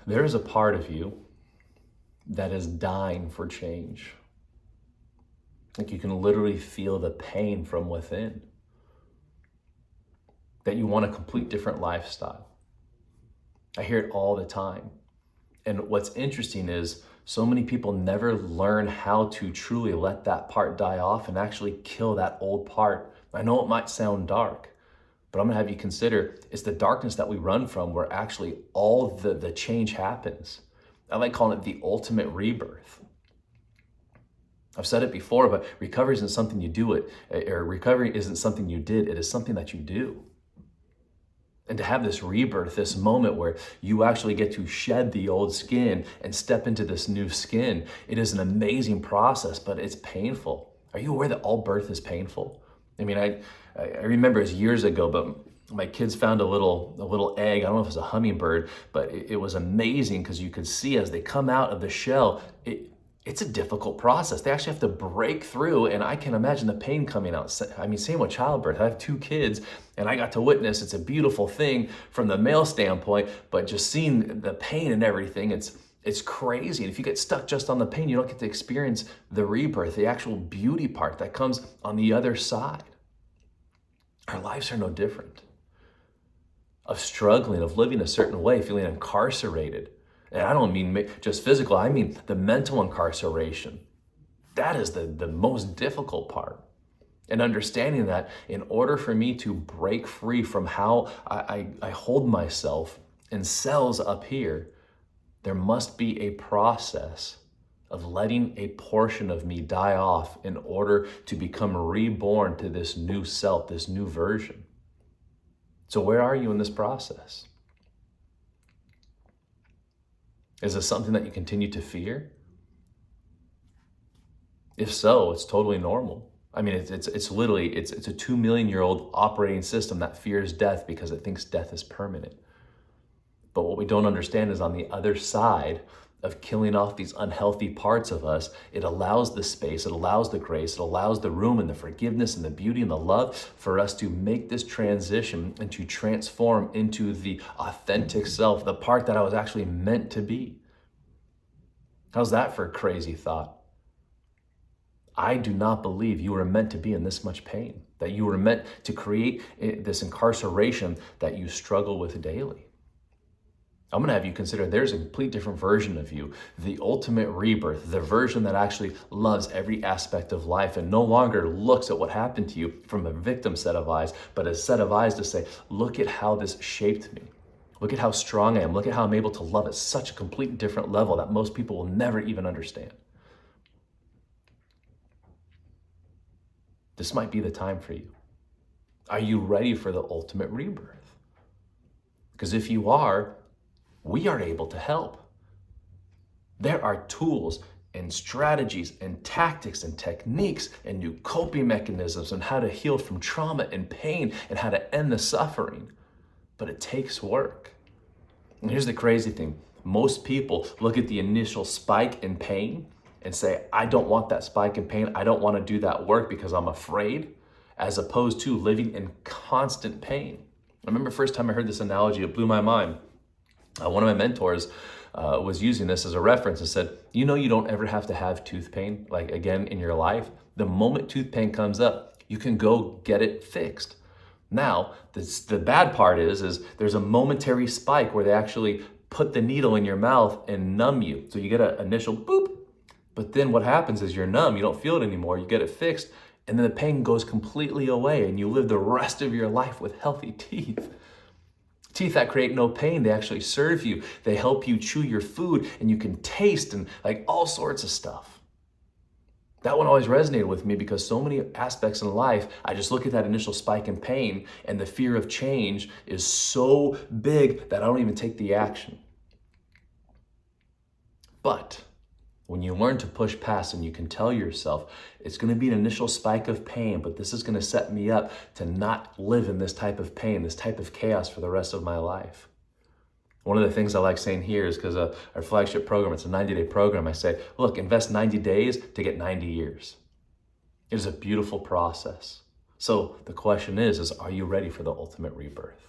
There is a part of you that is dying for change. Like you can literally feel the pain from within. That you want a complete different lifestyle. I hear it all the time. And what's interesting is so many people never learn how to truly let that part die off and actually kill that old part. I know it might sound dark, but I'm gonna have you consider it's the darkness that we run from where actually all the change happens. I like calling it the ultimate rebirth. I've said it before, but recovery isn't something you do it, or recovery isn't something you did, it is something that you do. And to have this rebirth, this moment where you actually get to shed the old skin and step into this new skin, it is an amazing process, but it's painful. Are you aware that all birth is painful? I mean, I remember it was years ago, but my kids found a little egg. I don't know if it was a hummingbird, but it was amazing because you could see as they come out of the shell, it's a difficult process. They actually have to break through, and I can imagine the pain coming out. I mean, same with childbirth. I have 2 kids, and I got to witness, it's a beautiful thing from the male standpoint, but just seeing the pain and everything, it's crazy. And if you get stuck just on the pain, you don't get to experience the rebirth, the actual beauty part that comes on the other side. Our lives are no different. Of struggling, of living a certain way, feeling incarcerated. And I don't mean just physical, I mean the mental incarceration. That is the most difficult part. And understanding that in order for me to break free from how I hold myself in cells up here, there must be a process of letting a portion of me die off in order to become reborn to this new self, this new version. So where are you in this process? Is this something that you continue to fear? If so, it's totally normal. I mean, it's literally a 2 million year old operating system that fears death because it thinks death is permanent. But what we don't understand is on the other side of killing off these unhealthy parts of us, it allows the space, it allows the grace, it allows the room and the forgiveness and the beauty and the love for us to make this transition and to transform into the authentic self, the part that I was actually meant to be. How's that for a crazy thought? I do not believe you were meant to be in this much pain, that you were meant to create this incarceration that you struggle with daily. I'm gonna have you consider there's a complete different version of you, the ultimate rebirth, the version that actually loves every aspect of life and no longer looks at what happened to you from a victim set of eyes, but a set of eyes to say, look at how this shaped me. Look at how strong I am. Look at how I'm able to love at such a complete different level that most people will never even understand. This might be the time for you. Are you ready for the ultimate rebirth? Because if you are, we are able to help. There are tools and strategies and tactics and techniques and new coping mechanisms on how to heal from trauma and pain and how to end the suffering. But it takes work. And here's the crazy thing. Most people look at the initial spike in pain and say, I don't want that spike in pain. I don't want to do that work because I'm afraid, as opposed to living in constant pain. I remember the first time I heard this analogy, it blew my mind. One of my mentors was using this as a reference and said, you know, you don't ever have to have tooth pain, like again in your life. The moment tooth pain comes up, you can go get it fixed. Now, the bad part is there's a momentary spike where they actually put the needle in your mouth and numb you. So you get an initial boop, but then what happens is you're numb, you don't feel it anymore, you get it fixed, and then the pain goes completely away and you live the rest of your life with healthy teeth. Teeth that create no pain, they actually serve you. They help you chew your food and you can taste and like all sorts of stuff. That one always resonated with me because so many aspects in life, I just look at that initial spike in pain and the fear of change is so big that I don't even take the action. But when you learn to push past and you can tell yourself, it's gonna be an initial spike of pain, but this is gonna set me up to not live in this type of pain, this type of chaos for the rest of my life. One of the things I like saying here is because our flagship program, it's a 90-day program, I say, look, invest 90 days to get 90 years. It is a beautiful process. So the question is are you ready for the ultimate rebirth?